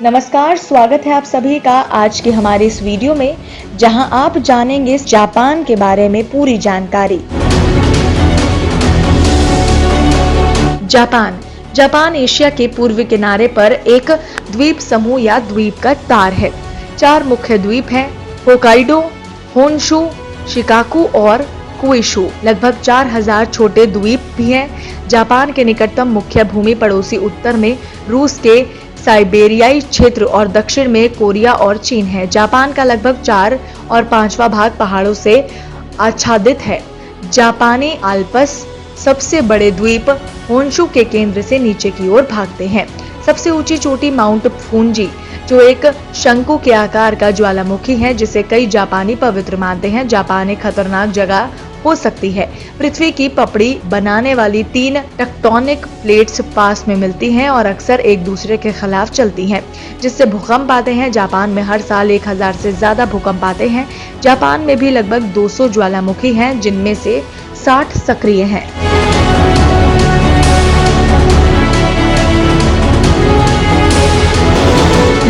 नमस्कार, स्वागत है आप सभी का आज की हमारी इस वीडियो में, जहां आप जानेंगे जापान के बारे में पूरी जानकारी। जापान एशिया के पूर्वी किनारे पर एक द्वीप समूह या द्वीप का तार है। 4 मुख्य द्वीप हैं: होकाइडो, होन्शु, शिकाकू और कुइशु। लगभग 4000 छोटे द्वीप भी हैं। जापान के निकटतम मुख्य भूमि पड़ोसी उत्तर में रूस के साइबेरियाई क्षेत्र और दक्षिण में कोरिया और चीन है। जापान का लगभग 4 और 5वां भाग पहाड़ों से आच्छादित है। जापानी आल्प्स सबसे बड़े द्वीप होन्शु के केंद्र से नीचे की ओर भागते हैं। सबसे ऊंची चोटी माउंट फूजी, जो एक शंकु के आकार का ज्वालामुखी है, जिसे कई जापानी पवित्र मानते हैं। जापान एक खतरनाक जगह हो सकती है। पृथ्वी की पपड़ी बनाने वाली 3 टेक्टोनिक प्लेट्स पास में मिलती हैं और अक्सर एक दूसरे के खिलाफ चलती हैं, जिससे भूकंप आते हैं। जापान में हर साल 1000 से ज्यादा भूकंप आते हैं। जापान में भी लगभग 200 ज्वालामुखी हैं, जिनमें से 60 सक्रिय हैं।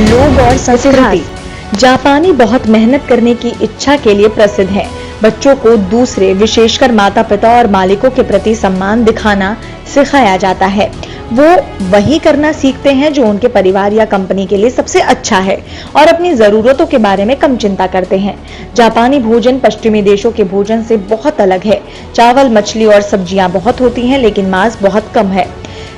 लोग और संस्कृति। जापानी बहुत मेहनत करने की इच्छा के लिए प्रसिद्ध है। बच्चों को दूसरे, विशेषकर माता पिता और मालिकों के प्रति सम्मान दिखाना सिखाया जाता है। वो वही करना सीखते हैं जो उनके परिवार या कंपनी के लिए सबसे अच्छा है और अपनी जरूरतों के बारे में कम चिंता करते हैं। जापानी भोजन पश्चिमी देशों के भोजन से बहुत अलग है। चावल, मछली और सब्जियां बहुत होती हैं, लेकिन मांस बहुत कम है।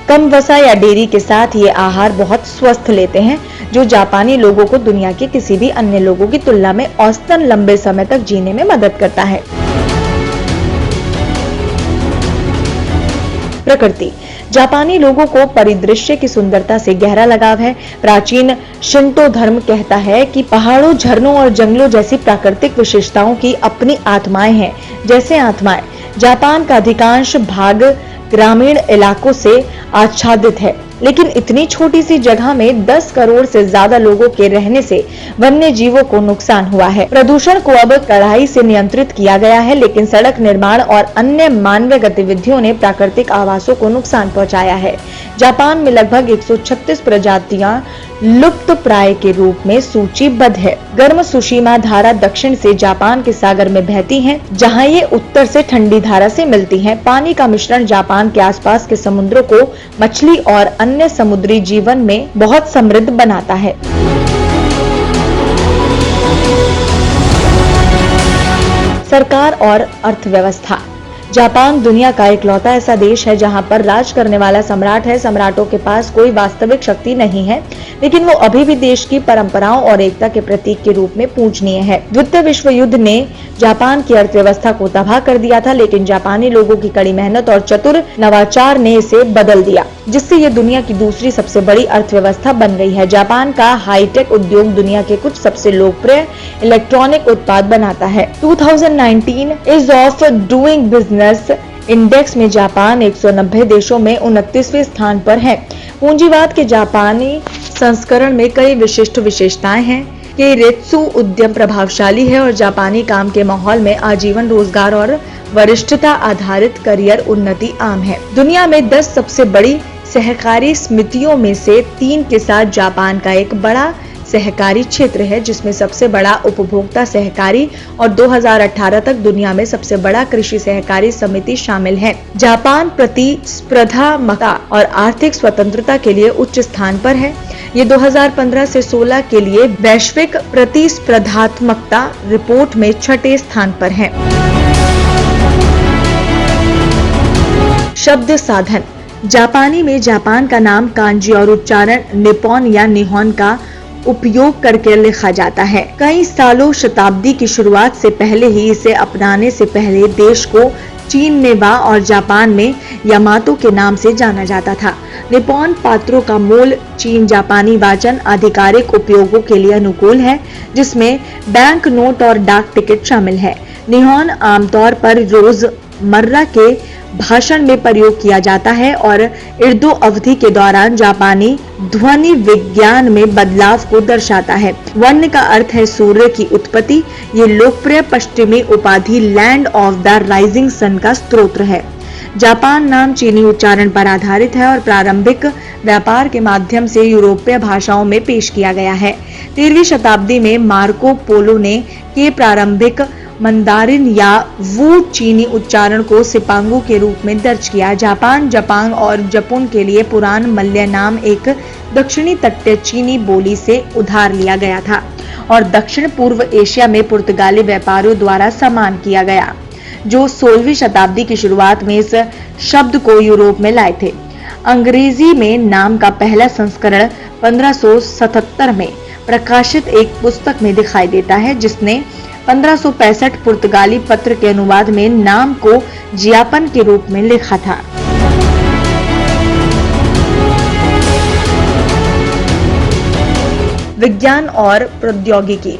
कम वसा या डेयरी के साथ ये आहार बहुत स्वस्थ लेते हैं, जो जापानी लोगों को दुनिया के किसी भी अन्य लोगों की तुलना में औसतन लंबे समय तक जीने में मदद करता है। प्रकृति। जापानी लोगों को परिदृश्य की सुंदरता से गहरा लगाव है। प्राचीन शिंटो धर्म कहता है कि पहाड़ों, झरनों और जंगलों जैसी प्राकृतिक विशेषताओं की अपनी आत्माएं हैं। जैसे आत्माएं। जापान का अधिकांश भाग ग्रामीण इलाकों से आच्छादित है, लेकिन इतनी छोटी सी जगह में 10 करोड़ से ज्यादा लोगों के रहने से वन्य जीवों को नुकसान हुआ है। प्रदूषण को अब कड़ाई से नियंत्रित किया गया है, लेकिन सड़क निर्माण और अन्य मानवीय गतिविधियों ने प्राकृतिक आवासों को नुकसान पहुंचाया है। जापान में लगभग 136 प्रजातियां लुप्त प्राय के रूप में सूचीबद्ध है। गर्म सुशीमा धारा दक्षिण से जापान के सागर में बहती है, जहां ये उत्तर से ठंडी धारा से मिलती हैं। पानी का मिश्रण जापान के आसपास के समुद्रों को मछली और अन्य समुद्री जीवन में बहुत समृद्ध बनाता है। सरकार और अर्थव्यवस्था। जापान दुनिया का इकलौता ऐसा देश है जहां पर राज करने वाला सम्राट है। सम्राटों के पास कोई वास्तविक शक्ति नहीं है, लेकिन वो अभी भी देश की परंपराओं और एकता के प्रतीक के रूप में पूजनीय है। द्वितीय विश्व युद्ध ने जापान की अर्थव्यवस्था को तबाह कर दिया था, लेकिन जापानी लोगों की कड़ी मेहनत और चतुर नवाचार ने इसे बदल दिया, जिससे ये दुनिया की दूसरी सबसे बड़ी अर्थव्यवस्था बन गई है। जापान का हाईटेक उद्योग दुनिया के कुछ सबसे लोकप्रिय इलेक्ट्रॉनिक उत्पाद बनाता है। 2019 is of doing business index में जापान 190 देशों में 29वें स्थान पर है। पूंजीवाद के जापानी संस्करण में कई विशिष्ट विशेषताएं हैं कि रेत्सु उद्यम प्रभावशाली है और जापानी काम के माहौल में आजीवन रोजगार और वरिष्ठता आधारित करियर उन्नति आम है। दुनिया में 10 सबसे बड़ी सहकारी समितियों में से 3 के साथ जापान का एक बड़ा सहकारी क्षेत्र है, जिसमें सबसे बड़ा उपभोक्ता सहकारी और 2018 तक दुनिया में सबसे बड़ा कृषि सहकारी समिति शामिल है। जापान प्रतिस्पर्धात्मकता और आर्थिक स्वतंत्रता के लिए उच्च स्थान पर है। ये 2015 से 16 के लिए वैश्विक प्रतिस्पर्धात्मकता रिपोर्ट में 6ठे स्थान पर है। शब्द साधन। जापानी में जापान का नाम कांजी और उच्चारण निप्पॉन या निहोन का उपयोग करके लिखा जाता है। कई सालों शताब्दी की शुरुआत से पहले ही इसे अपनाने से पहले देश को चीन में वा और जापान में यामातो के नाम से जाना जाता था। निप्पॉन पात्रों का मूल चीन जापानी वाचन आधिकारिक उपयोगों के लिए अनुकूल है, जिसमें बैंक नोट और डाक टिकट शामिल है। निहोन आमतौर पर रोजमर्रा के भाषण में प्रयोग किया जाता है और ईदो अवधि के दौरान जापानी ध्वनि विज्ञान में बदलाव को दर्शाता है। वर्ण का अर्थ है सूर्य की उत्पत्ति। ये लोकप्रिय पश्चिमी उपाधि Land of the Rising Sun का स्रोत है। जापान नाम चीनी उच्चारण पर आधारित है और प्रारंभिक व्यापार के माध्यम से यूरोपीय भाषाओं में पेश किया गया है। 13वीं शताब्दी में मार्को पोलो ने के प्रारंभिक मंदारिन या वू चीनी उच्चारण को सिपांगू के रूप में दर्ज किया। जापान, जपांग और जपुन के लिए पुरान मलय नाम एक दक्षिणी तटीय चीनी बोली से उधार लिया गया था और दक्षिण पूर्व एशिया में पुर्तगाली व्यापारियों द्वारा समान किया गया, जो 16वीं शताब्दी की शुरुआत में इस शब्द को यूरोप में लाए थे। अंग्रेजी में नाम का पहला संस्करण 1577 में प्रकाशित एक पुस्तक में दिखाई देता है, जिसने 1565 पुर्तगाली पत्र के अनुवाद में नाम को जियापन के रूप में लिखा था। विज्ञान और प्रौद्योगिकी।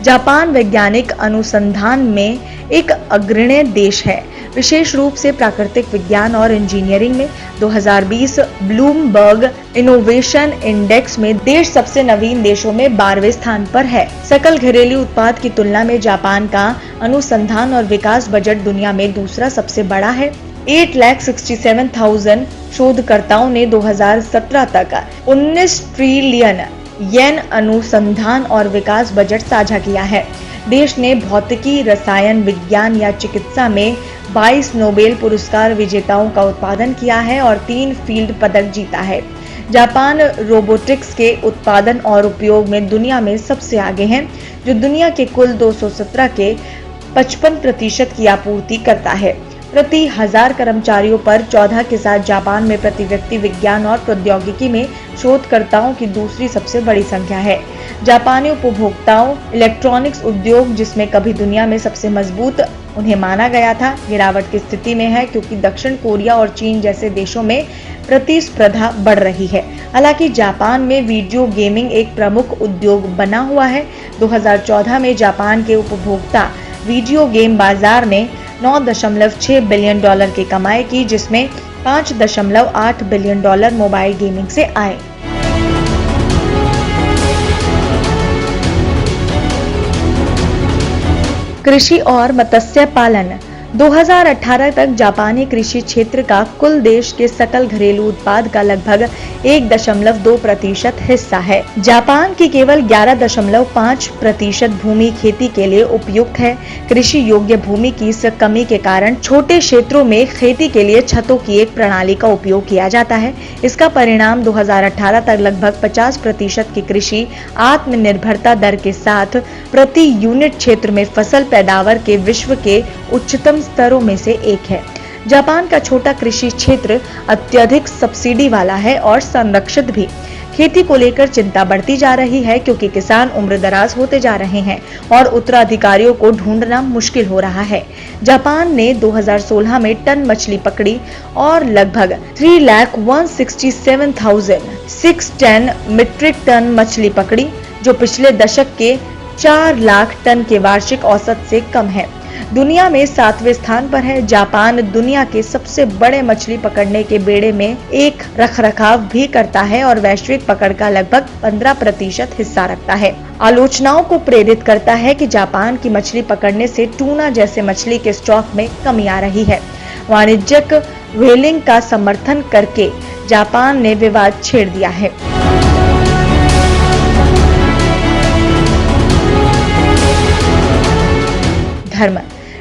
जापान वैज्ञानिक अनुसंधान में एक अग्रणी देश है, विशेष रूप से प्राकृतिक विज्ञान और इंजीनियरिंग में। 2020 ब्लूमबर्ग इनोवेशन इंडेक्स में देश सबसे नवीन देशों में 12वें स्थान पर है। सकल घरेलू उत्पाद की तुलना में जापान का अनुसंधान और विकास बजट दुनिया में दूसरा सबसे बड़ा है। 8,67,000 शोधकर्ताओं ने 2017 तक 19 ट्रिलियन येन अनुसंधान और विकास बजट साझा किया है। देश ने भौतिकी, रसायन विज्ञान या चिकित्सा में 22 नोबेल पुरस्कार विजेताओं का उत्पादन किया है और 3 फील्ड पदक जीता है। जापान रोबोटिक्स के उत्पादन और उपयोग में दुनिया में सबसे आगे है, जो दुनिया के कुल 217 के 55% की आपूर्ति करता है। प्रति 1000 कर्मचारियों पर 14 के साथ जापान में प्रति व्यक्ति विज्ञान और प्रौद्योगिकी में शोधकर्ताओं की दूसरी सबसे बड़ी संख्या है। जापानी उपभोक्ताओं इलेक्ट्रॉनिक्स उद्योग, जिसमें कभी दुनिया में सबसे मजबूत उन्हें माना गया था, गिरावट की स्थिति में है, क्योंकि दक्षिण कोरिया और चीन जैसे देशों में प्रतिस्पर्धा बढ़ रही है। हालांकि जापान में वीडियो गेमिंग एक प्रमुख उद्योग बना हुआ है। 2014 में जापान के उपभोक्ता वीडियो गेम बाजार ने $9.6 बिलियन की कमाई की, जिसमें $5.8 बिलियन मोबाइल गेमिंग से आए। कृषि और मत्स्य पालन। 2018 तक जापानी कृषि क्षेत्र का कुल देश के सकल घरेलू उत्पाद का लगभग 1.2% हिस्सा है। जापान की केवल 11.5% भूमि खेती के लिए उपयुक्त है। कृषि योग्य भूमि की इस कमी के कारण छोटे क्षेत्रों में खेती के लिए छतों की एक प्रणाली का उपयोग किया जाता है। इसका परिणाम 2018 तक लगभग 50% की कृषि आत्मनिर्भरता दर के साथ प्रति यूनिट क्षेत्र में फसल पैदावार के विश्व के उच्चतम स्तरों में से एक है। जापान का छोटा कृषि क्षेत्र अत्यधिक सब्सिडी वाला है और संरक्षित भी। खेती को लेकर चिंता बढ़ती जा रही है, क्योंकि किसान उम्रदराज होते जा रहे हैं और उत्तराधिकारियों को ढूंढना मुश्किल हो रहा है। जापान ने 2016 में टन मछली पकड़ी और लगभग 3,167,610 मीट्रिक टन मछली पकड़ी, जो पिछले दशक के 4 लाख टन के वार्षिक औसत से कम है। दुनिया में 7वें स्थान पर है। जापान दुनिया के सबसे बड़े मछली पकड़ने के बेड़े में एक रखरखाव भी करता है और वैश्विक पकड़ का लगभग 15% हिस्सा रखता है। आलोचनाओं को प्रेरित करता है कि जापान की मछली पकड़ने से टूना जैसे मछली के स्टॉक में कमी आ रही है। वाणिज्यिक व्हेलिंग का समर्थन करके जापान ने विवाद छेड़ दिया है। धर्म।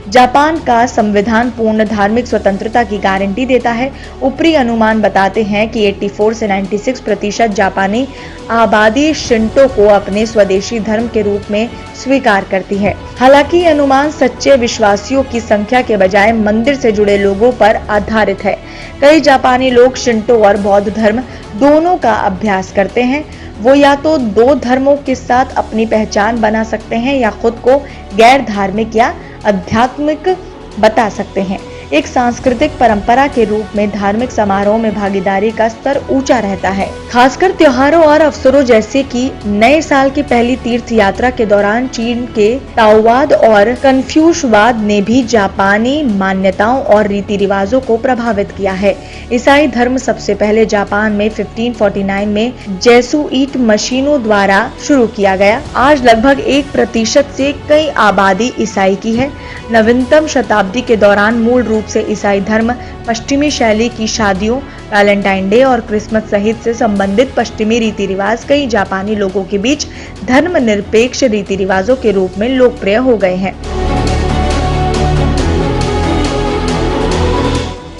जापान का संविधान पूर्ण धार्मिक स्वतंत्रता की गारंटी देता है। ऊपरी अनुमान बताते हैं कि 84 से 96% जापानी आबादी शिंटो को अपने स्वदेशी धर्म के रूप में स्वीकार करती है। हालांकि ये अनुमान सच्चे विश्वासियों की संख्या के बजाय मंदिर से जुड़े लोगों पर आधारित है। कई जापानी लोग शिंटो और बौद्ध धर्म दोनों का अभ्यास करते हैं। वो या तो दो धर्मों के साथ अपनी पहचान बना सकते हैं या खुद को गैर धार्मिक या आध्यात्मिक बता सकते हैं। एक सांस्कृतिक परंपरा के रूप में धार्मिक समारोह में भागीदारी का स्तर ऊंचा रहता है, खासकर त्योहारों और अवसरों जैसे कि नए साल की पहली तीर्थ यात्रा के दौरान। चीन के ताओवाद और कन्फ्यूशवाद ने भी जापानी मान्यताओं और रीति रिवाजों को प्रभावित किया है। ईसाई धर्म सबसे पहले जापान में 1549 में जेसुइट मशीनों द्वारा शुरू किया गया। आज लगभग 1% से कई आबादी ईसाई की है। नवीनतम शताब्दी के दौरान मूल रूप से ईसाई धर्म पश्चिमी शैली की शादियों, वैलेंटाइन डे और क्रिसमस सहित से संबंधित पश्चिमी रीति रिवाज कई जापानी लोगों के बीच धर्मनिरपेक्ष रीति रिवाजों के रूप में लोकप्रिय हो गए हैं।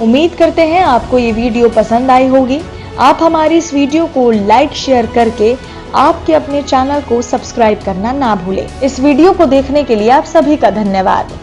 उम्मीद करते हैं आपको ये वीडियो पसंद आई होगी। आप हमारी इस वीडियो को लाइक शेयर करके आपके अपने चैनल को सब्सक्राइब करना ना भूलें। इस वीडियो को देखने के लिए आप सभी का धन्यवाद।